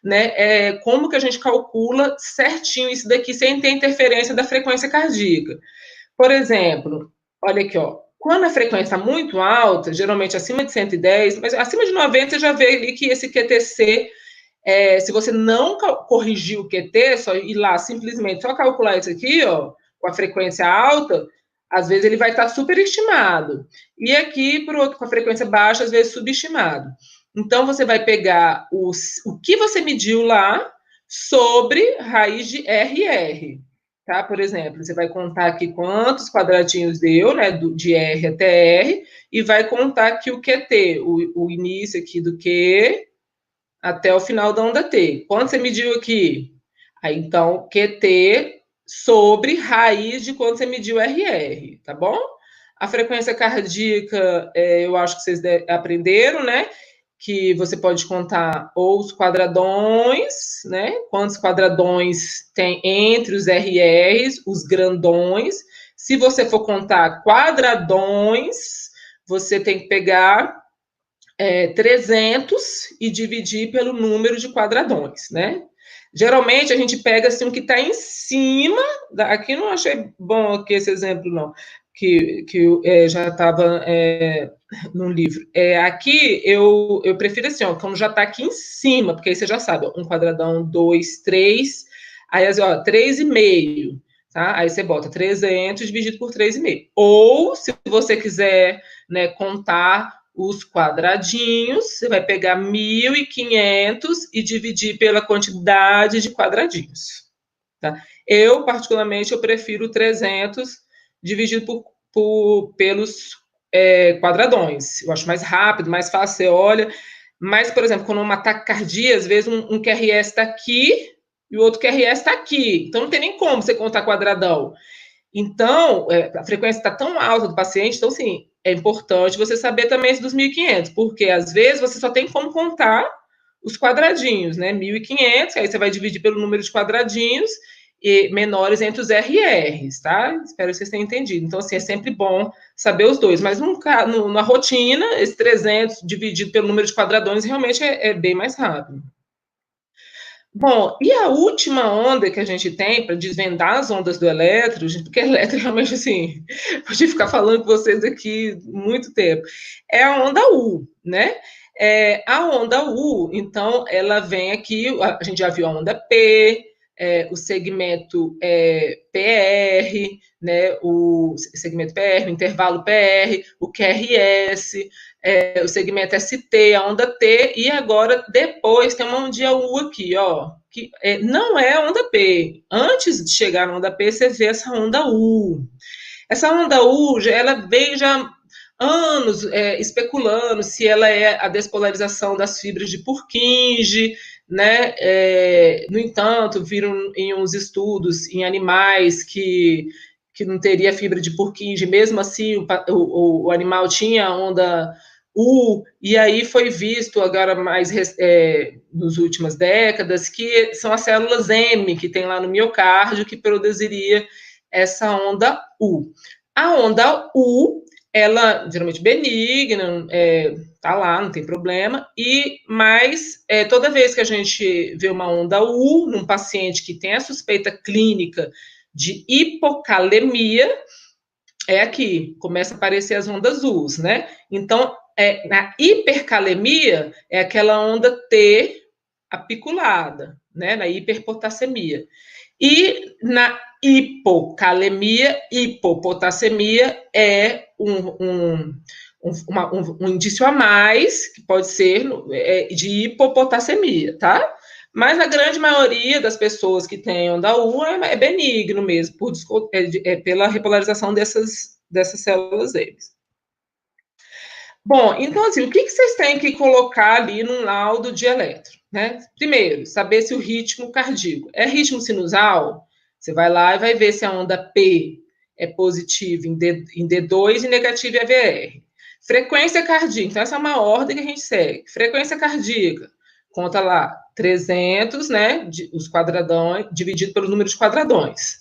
né? Como que a gente calcula certinho isso daqui sem ter interferência da frequência cardíaca. Por exemplo, olha aqui, ó. Quando a frequência está muito alta, geralmente acima de 110, mas acima de 90 você já vê ali que esse QTC, se você não corrigir o QT, só ir lá simplesmente só calcular isso aqui, ó, com a frequência alta, às vezes ele vai estar superestimado. E aqui, com a frequência baixa, às vezes subestimado. Então, você vai pegar o que você mediu lá sobre raiz de RR. Tá? Por exemplo, você vai contar aqui quantos quadradinhos deu, né, de R até R, e vai contar aqui o QT, o início aqui do Q até o final da onda T. Quanto você mediu aqui? Aí, então, QT sobre raiz de quanto você mediu RR, tá bom? A frequência cardíaca, eu acho que vocês aprenderam, né? Que você pode contar ou os quadradões, né? Quantos quadradões tem entre os RRs, os grandões. Se você for contar quadradões, você tem que pegar 300 e dividir pelo número de quadradões, né? Geralmente a gente pega assim um que está em cima. Aqui não achei bom aqui esse exemplo, não, que já estava no livro. Aqui eu prefiro assim, ó, quando já está aqui em cima, porque aí você já sabe, ó, um quadradão, 2, 3, aí ó, 3,5. Tá? Aí você bota 300 dividido por 3,5. Ou, se você quiser, né, contar os quadradinhos, você vai pegar 1.500 e dividir pela quantidade de quadradinhos. Tá? Eu, particularmente, eu prefiro 300 dividido pelos quadradões. Eu acho mais rápido, mais fácil, você olha. Mas, por exemplo, quando uma taquicardia, às vezes um QRS está aqui e o outro QRS está aqui. Então, não tem nem como você contar quadradão. Então, a frequência está tão alta do paciente, então, sim, é importante você saber também esse dos 1.500, porque às vezes você só tem como contar os quadradinhos, né? 1.500, aí você vai dividir pelo número de quadradinhos e menores entre os RRs, tá? Espero que vocês tenham entendido. Então, assim, é sempre bom saber os dois, mas na rotina, esse 300 dividido pelo número de quadradões realmente é bem mais rápido. Bom, e a última onda que a gente tem para desvendar as ondas do elétron, porque elétron realmente, assim, pode ficar falando com vocês aqui muito tempo, é a onda U, né? A onda U, então, ela vem aqui, a gente já viu a onda P, o segmento PR, né? O segmento PR, o intervalo PR, o QRS, o segmento ST, a onda T, e agora depois tem uma ondinha U aqui, ó, que não é a onda P. Antes de chegar na onda P, você vê essa onda U. Essa onda U, ela veio já anos especulando se ela é a despolarização das fibras de Purkinje, né? No entanto, viram em uns estudos em animais que não teria fibra de Purkinje, mesmo assim o animal tinha onda U, e aí foi visto agora mais nas últimas décadas que são as células M que tem lá no miocárdio que produziria essa onda U. A onda U, ela geralmente benigna, tá lá, não tem problema, mas toda vez que a gente vê uma onda U num paciente que tem a suspeita clínica de hipocalemia, é aqui, começa a aparecer as ondas U's, né? Então, na hipercalemia, é aquela onda T apiculada, né? Na hiperpotassemia. E na hipocalemia, hipopotassemia é um indício a mais, que pode ser de hipopotassemia, tá? Mas a grande maioria das pessoas que têm onda U é benigno mesmo, pela repolarização dessas células M. Bom, então, assim, o que vocês têm que colocar ali no laudo de eletro? Né? Primeiro, saber se o ritmo cardíaco é ritmo sinusal. Você vai lá e vai ver se a onda P é positiva em D2 e negativa em AVR. Frequência cardíaca, então essa é uma ordem que a gente segue. Frequência cardíaca, conta lá 300, né, os quadradões, dividido pelo número de quadradões.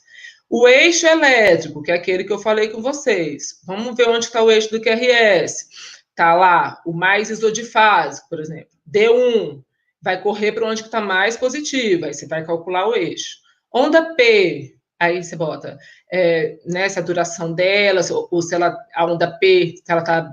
O eixo elétrico, que é aquele que eu falei com vocês. Vamos ver onde está o eixo do QRS. Está lá o mais isodifásico, por exemplo. D1 vai correr para onde está mais positivo, aí você vai calcular o eixo. Onda P, aí você bota né, se a duração dela, ou se ela, a onda P, se ela está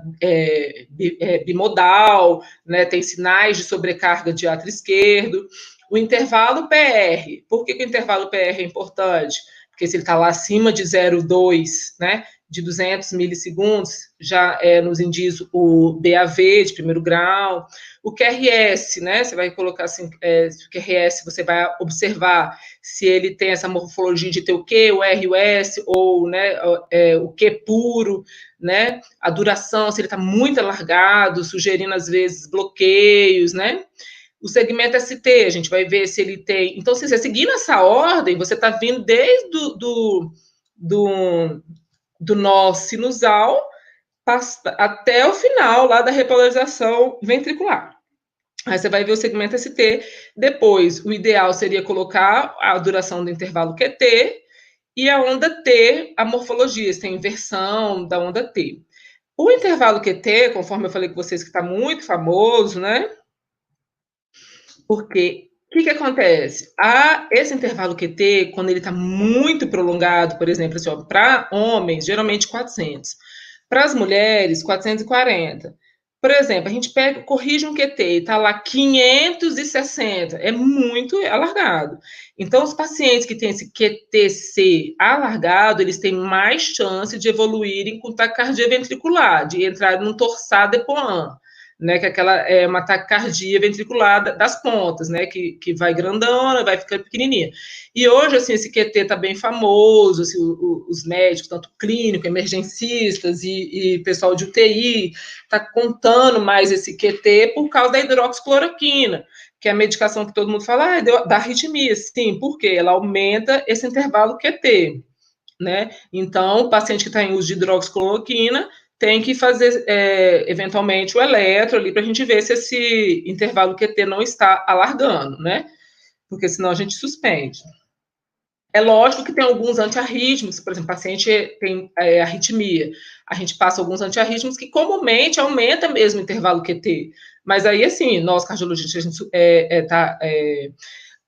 bimodal, né, tem sinais de sobrecarga de átrio esquerdo. O intervalo PR, por que o intervalo PR é importante? Porque se ele está lá acima de 0,2, né, de 200 milissegundos, já nos indiz o BAV de primeiro grau. O QRS, né, você vai colocar assim, o QRS, você vai observar se ele tem essa morfologia de ter o Q, o R, o S, ou né, o Q puro, né, a duração, se ele está muito alargado, sugerindo, às vezes, bloqueios, né. O segmento ST, a gente vai ver se ele tem... Então, se você seguir nessa ordem, você está vindo desde do nó sinusal até o final lá da repolarização ventricular. Aí você vai ver o segmento ST. Depois, o ideal seria colocar a duração do intervalo QT e a onda T, a morfologia, se tem inversão da onda T. O intervalo QT, conforme eu falei com vocês, que está muito famoso, né? Porque o que acontece? Esse intervalo QT, quando ele está muito prolongado, por exemplo, assim, para homens, geralmente 400. Para as mulheres, 440. Por exemplo, a gente pega, corrige um QT e está lá 560, é muito alargado. Então, os pacientes que têm esse QTC alargado, eles têm mais chance de evoluírem com taquicardia ventricular, de entrar num torsade de Poin, né, que é uma taquicardia ventricular das pontas, né, que vai grandona, vai ficando pequenininha. E hoje, assim, esse QT está bem famoso, assim, os médicos, tanto clínico, emergencistas e pessoal de UTI, está contando mais esse QT por causa da hidroxicloroquina, que é a medicação que todo mundo fala, dá arritmia. Sim, por quê? Ela aumenta esse intervalo QT, né? Então, o paciente que está em uso de hidroxicloroquina tem que fazer, eventualmente, o eletro ali para a gente ver se esse intervalo QT não está alargando, né? Porque senão a gente suspende. É lógico que tem alguns antiarrítmicos, por exemplo, o paciente tem arritmia, a gente passa alguns antiarrítmicos que comumente aumenta mesmo o intervalo QT, mas aí, assim, nós cardiologistas, a gente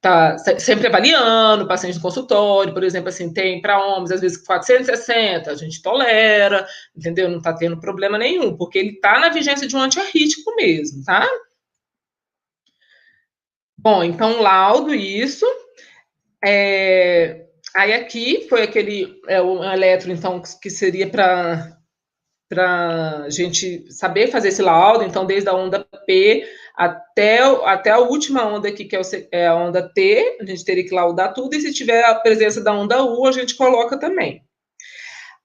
tá sempre avaliando, paciente no consultório, por exemplo, assim, tem para homens, às vezes 460, a gente tolera, entendeu? Não está tendo problema nenhum, porque ele está na vigência de um antiarrítmico mesmo, tá? Bom, então, laudo, isso. Aí aqui foi aquele um eletro, então, que seria para a gente saber fazer esse laudo, então, desde a onda P até a última onda aqui, que é a onda T, a gente teria que laudar tudo, e se tiver a presença da onda U, a gente coloca também.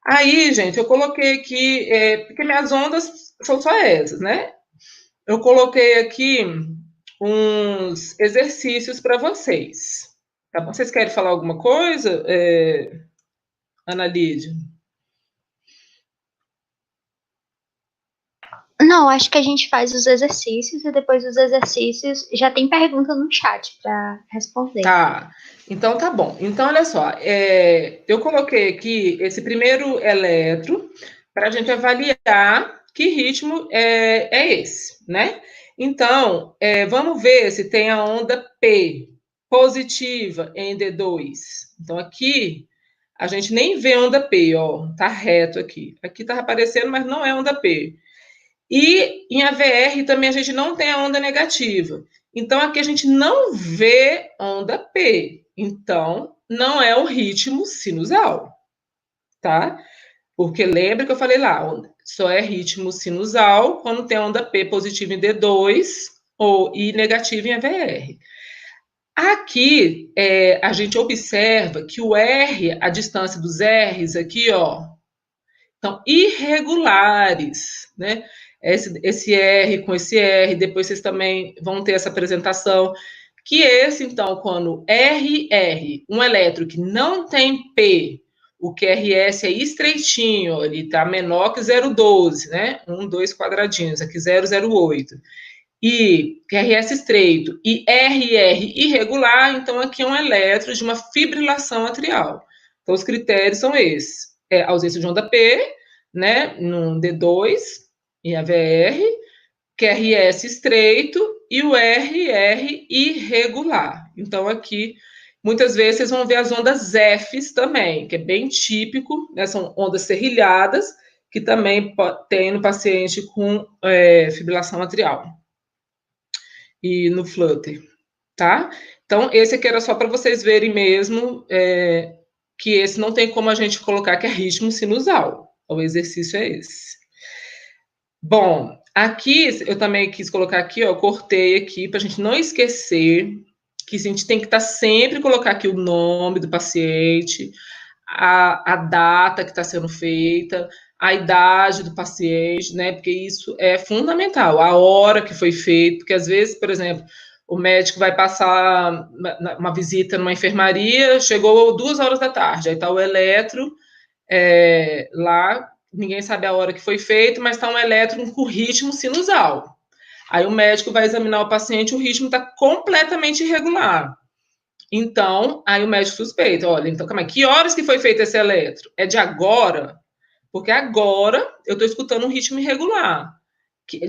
Aí, gente, eu coloquei aqui, porque minhas ondas são só essas, né? Eu coloquei aqui uns exercícios para vocês. Tá bom? Vocês querem falar alguma coisa, Ana Lídia? Não, acho que a gente faz os exercícios e depois dos exercícios já tem pergunta no chat para responder. Tá, então tá bom. Então, olha só, eu coloquei aqui esse primeiro eletro para a gente avaliar que ritmo é esse, né? Então, vamos ver se tem a onda P positiva em D2. Então, aqui a gente nem vê onda P, ó, tá reto aqui. Aqui tá aparecendo, mas não é onda P. E em AVR também a gente não tem a onda negativa. Então aqui a gente não vê onda P. Então não é o ritmo sinusal, tá? Porque lembra que eu falei lá, só é ritmo sinusal quando tem onda P positiva em D2 ou e negativa em AVR. Aqui a gente observa que o R, a distância dos R's aqui, ó, são irregulares, né? Esse R com esse R, depois vocês também vão ter essa apresentação, que esse, então, quando RR, um elétron que não tem P, o QRS é estreitinho, ele está menor que 0,12, né? 2 quadradinhos, aqui 0,08. E QRS estreito e RR irregular, então aqui é um elétron de uma fibrilação atrial. Então, os critérios são esses. Ausência de onda P, né, no D2 e AVR, QRS estreito e o RR irregular. Então, aqui, muitas vezes, vocês vão ver as ondas Fs também, que é bem típico, né, são ondas serrilhadas, que também tem no paciente com fibrilação atrial e no Flutter, tá? Então, esse aqui era só para vocês verem mesmo que esse não tem como a gente colocar que é ritmo sinusal. O exercício é esse. Bom, aqui eu também quis colocar aqui, ó, cortei aqui para a gente não esquecer que a gente tem que estar sempre colocar aqui o nome do paciente, a data que está sendo feita, a idade do paciente, né? Porque isso é fundamental, a hora que foi feito, porque às vezes, por exemplo, o médico vai passar uma visita numa enfermaria, chegou 2 horas da tarde, aí está o eletro lá, ninguém sabe a hora que foi feito, mas está um eletro com ritmo sinusal. Aí o médico vai examinar o paciente, o ritmo está completamente irregular. Então, aí o médico suspeita, olha, então, calma aí, que horas que foi feito esse eletro? É de agora? Porque agora eu estou escutando um ritmo irregular.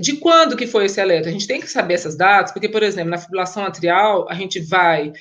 De quando que foi esse eletro? A gente tem que saber essas datas, porque, por exemplo, na fibrilação atrial, a gente vai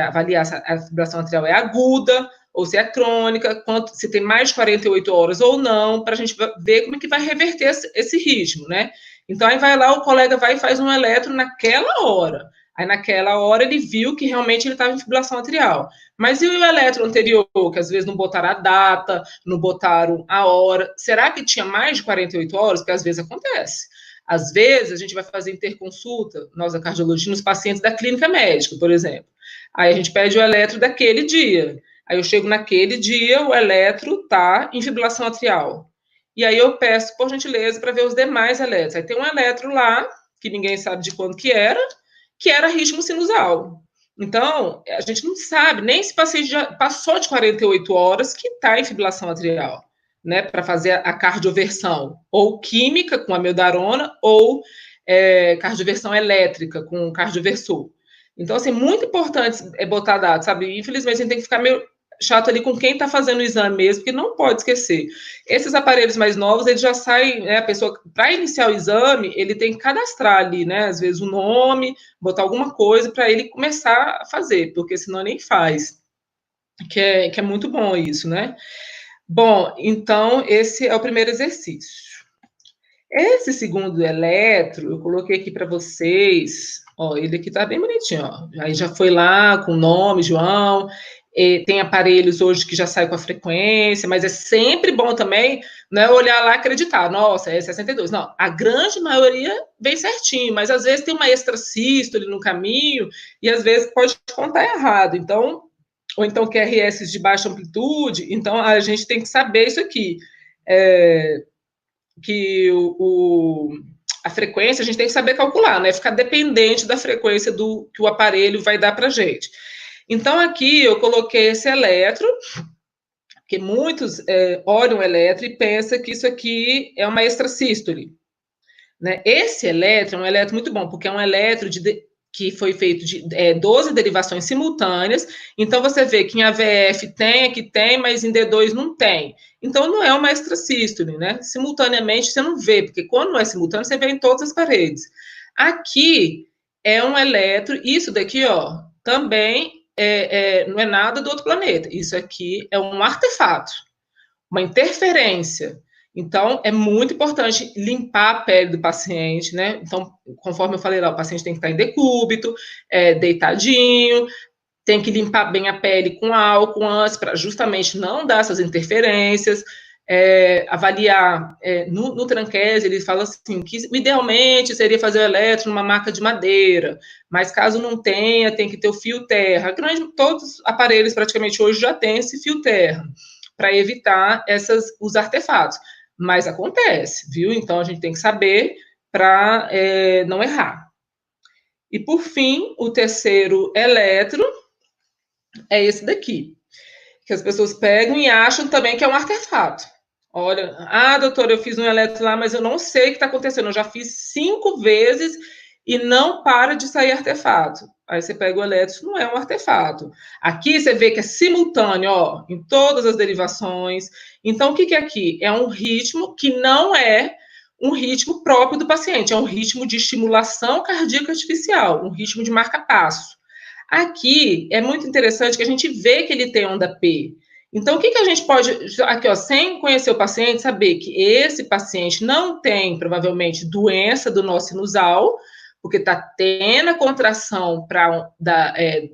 avaliar se a fibrilação atrial é aguda ou se é crônica, se tem mais de 48 horas ou não, para a gente ver como é que vai reverter esse ritmo, né? Então, aí vai lá, o colega vai e faz um eletro naquela hora. Aí, naquela hora, ele viu que realmente ele estava em fibrilação atrial. Mas e o eletro anterior, que às vezes não botaram a data, não botaram a hora? Será que tinha mais de 48 horas? Porque às vezes acontece. Às vezes, a gente vai fazer interconsulta, nós da cardiologia, nos pacientes da clínica médica, por exemplo. Aí a gente pede o eletro daquele dia. Aí eu chego naquele dia, o eletro está em fibrilação atrial. E aí eu peço, por gentileza, para ver os demais eletros. Aí tem um eletro lá, que ninguém sabe de quando que era ritmo sinusal. Então, a gente não sabe nem se o paciente já passou de 48 horas que está em fibrilação atrial, né, para fazer a cardioversão, ou química com amiodarona, ou cardioversão elétrica com cardioversor. Então, assim, muito importante botar dados, sabe? Infelizmente, a gente tem que ficar meio chato ali com quem está fazendo o exame mesmo, porque não pode esquecer. Esses aparelhos mais novos, eles já saem, né, a pessoa, para iniciar o exame, ele tem que cadastrar ali, né, às vezes o nome, botar alguma coisa para ele começar a fazer, porque senão nem faz. Que é muito bom isso, né? Bom, então, esse é o primeiro exercício. Esse segundo eletro, eu coloquei aqui para vocês, ó, ele aqui tá bem bonitinho, ó. Aí já foi lá com o nome, João, tem aparelhos hoje que já saem com a frequência, mas é sempre bom também, não é olhar lá e acreditar, nossa, é 62. Não, a grande maioria vem certinho, mas às vezes tem uma extracístole no caminho e às vezes pode contar errado. Então, ou então QRS de baixa amplitude, então a gente tem que saber isso aqui. Que a frequência a gente tem que saber calcular, né? Ficar dependente da frequência que o aparelho vai dar para a gente. Então, aqui eu coloquei esse eletro, que muitos olham o eletro e pensam que isso aqui é uma extrasístole, né? Esse elétron é um elétron muito bom, porque é um elétron que foi feito de 12 derivações simultâneas, então você vê que em AVF tem, aqui tem, mas em D2 não tem. Então não é uma extrasístole, né? Simultaneamente você não vê, porque quando não é simultâneo, você vê em todas as paredes. Aqui é um elétron, isso daqui, ó, também não é nada do outro planeta. Isso aqui é um artefato, uma interferência. Então, é muito importante limpar a pele do paciente, né? Então, conforme eu falei lá, o paciente tem que estar em decúbito, deitadinho, tem que limpar bem a pele com álcool antes, para justamente não dar essas interferências. Avaliar no Tranquese, ele fala assim, que idealmente seria fazer o eletro numa maca de madeira, mas caso não tenha, tem que ter o fio terra. Todos os aparelhos praticamente hoje já têm esse fio terra, para evitar os artefatos. Mas acontece, viu? Então a gente tem que saber para não errar. E por fim, o terceiro eletro é esse daqui, que as pessoas pegam e acham também que é um artefato. Olha, doutora, eu fiz um eletro lá, mas eu não sei o que está acontecendo. Eu já fiz 5 vezes e não para de sair artefato. Aí você pega o eletro, não é um artefato. Aqui você vê que é simultâneo, ó, em todas as derivações. Então, o que é aqui? É um ritmo que não é um ritmo próprio do paciente, é um ritmo de estimulação cardíaca artificial, um ritmo de marca-passo. Aqui é muito interessante que a gente vê que ele tem onda P. Então, o que a gente pode, aqui, ó, sem conhecer o paciente, saber que esse paciente não tem, provavelmente, doença do nó sinusal, porque está tendo a contração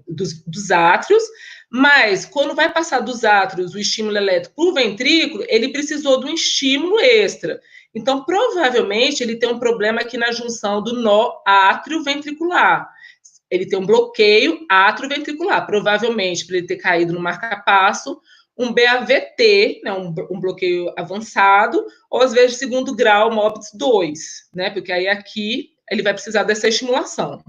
dos átrios, mas quando vai passar dos átrios o estímulo elétrico para o ventrículo, ele precisou de um estímulo extra. Então, provavelmente, ele tem um problema aqui na junção do nó átrio-ventricular. Ele tem um bloqueio atrioventricular, provavelmente por ele ter caído no marca-passo, um BAVT, né, um bloqueio avançado, ou às vezes de segundo grau, MOBITS 2, né, porque aí aqui ele vai precisar dessa estimulação,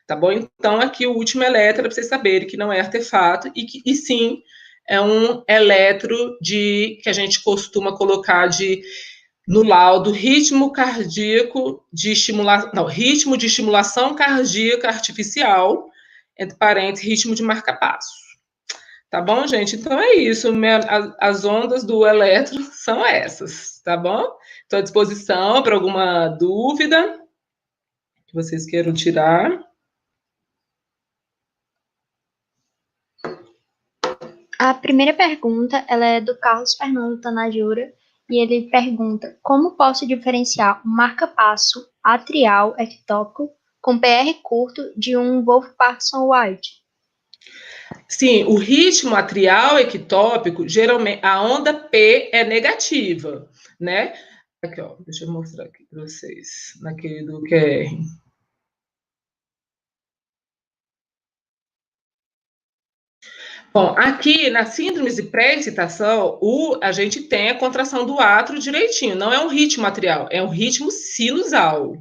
tá bom? Então, aqui o último eletro, para vocês saberem que não é artefato, e sim é um eletro que a gente costuma colocar no laudo ritmo cardíaco de estimulação, não, ritmo de estimulação cardíaca artificial, entre parênteses, ritmo de marca-passo. Tá bom, gente? Então é isso. As ondas do eletro são essas, tá bom? Estou à disposição para alguma dúvida que vocês queiram tirar. A primeira pergunta, ela é do Carlos Fernando Tanajura, e ele pergunta: como posso diferenciar um marca-passo atrial ectópico com PR curto de um Wolff-Parkinson-White? Sim, o ritmo atrial ectópico, geralmente, a onda P é negativa, né? Aqui, ó, deixa eu mostrar aqui para vocês, naquele do QR. Bom, aqui na síndrome de pré-excitação, a gente tem a contração do átrio direitinho, não é um ritmo atrial, é um ritmo sinusal,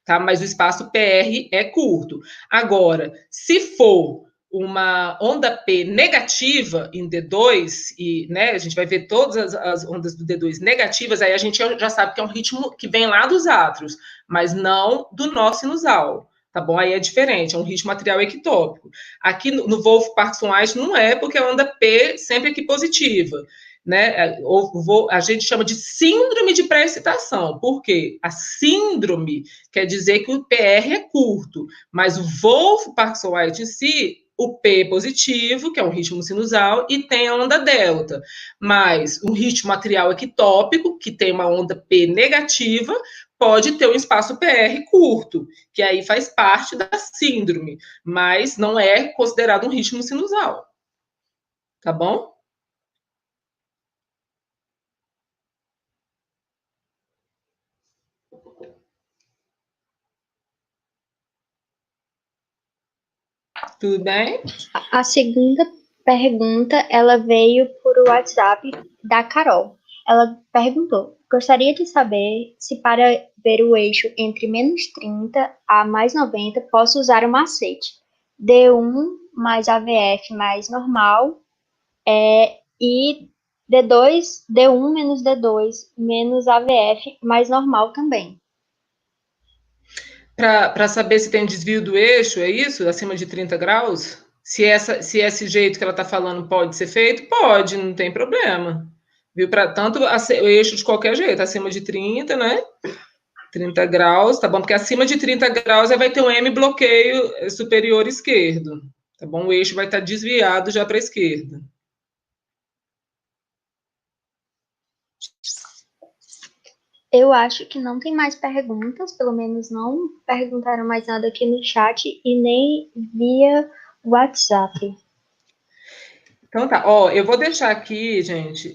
tá? Mas o espaço PR é curto. Agora, se for uma onda P negativa em D2, e né, a gente vai ver todas as ondas do D2 negativas, aí a gente já sabe que é um ritmo que vem lá dos átrios, mas não do nó sinusal. Tá bom? Aí é diferente, é um ritmo atrial ectópico. Aqui no Wolff-Parkinson-White não é, porque a onda P sempre é aqui positiva, né? A gente chama de síndrome de pré-excitação. Por quê? A síndrome quer dizer que o PR é curto, mas o Wolff-Parkinson-White em si, o P é positivo, que é um ritmo sinusal, e tem a onda delta. Mas um ritmo atrial ectópico, que tem uma onda P negativa, pode ter um espaço PR curto, que aí faz parte da síndrome, mas não é considerado um ritmo sinusal. Tá bom? Tudo bem? A segunda pergunta, ela veio por WhatsApp da Carol. Ela perguntou: gostaria de saber se para ver o eixo entre -30 a +90 posso usar o macete D1 mais AVF mais normal e D2, D1 menos D2 menos AVF mais normal também. Para saber se tem desvio do eixo, é isso? Acima de 30 graus? Se esse jeito que ela está falando pode ser feito, pode, não tem problema. Viu? Para tanto o eixo de qualquer jeito, acima de 30, né? 30 graus, tá bom? Porque acima de 30 graus vai ter um M bloqueio superior esquerdo, tá bom? O eixo vai estar desviado já para a esquerda. Eu acho que não tem mais perguntas, pelo menos não perguntaram mais nada aqui no chat e nem via WhatsApp. Então tá, ó, eu vou deixar aqui, gente,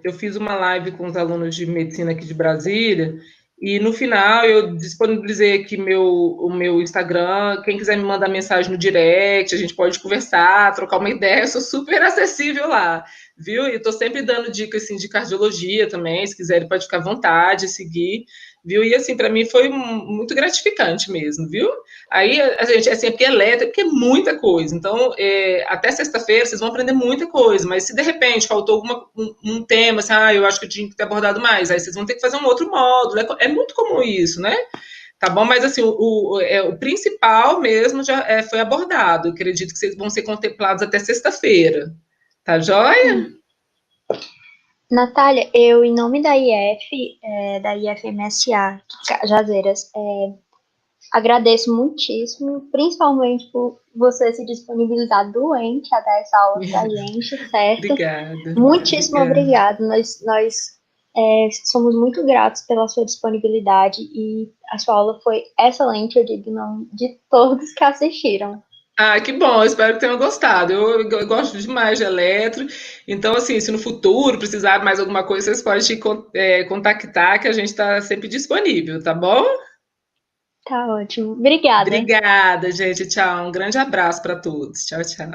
eu fiz uma live com os alunos de medicina aqui de Brasília, e no final eu disponibilizei aqui o meu Instagram, quem quiser me mandar mensagem no direct, a gente pode conversar, trocar uma ideia, eu sou super acessível lá, viu? E eu tô sempre dando dicas, assim, de cardiologia também, se quiserem pode ficar à vontade, seguir, viu? E assim, para mim foi muito gratificante mesmo, viu? Aí a gente, assim, é porque é elétrica, porque é muita coisa. Então, até sexta-feira vocês vão aprender muita coisa, mas se de repente faltou um tema, assim, eu acho que eu tinha que ter abordado mais, aí vocês vão ter que fazer um outro módulo. É muito comum isso, né? Tá bom? Mas assim, o principal mesmo já foi abordado. Eu acredito que vocês vão ser contemplados até sexta-feira. Tá joia? Natália, eu, em nome da da IFMSA Cajazeiras, agradeço muitíssimo, principalmente por você se disponibilizar doente a dar essa aula pra gente, certo? Obrigada. Muitíssimo Obrigada. obrigado. Nós somos muito gratos pela sua disponibilidade e a sua aula foi excelente, eu digo, em nome de todos que assistiram. Ah, que bom, eu espero que tenham gostado. Eu gosto demais de eletro. Então, assim, se no futuro precisar mais alguma coisa, vocês podem contactar, que a gente está sempre disponível, tá bom? Tá ótimo. Obrigada. Obrigada, gente. Tchau. Um grande abraço para todos. Tchau, tchau.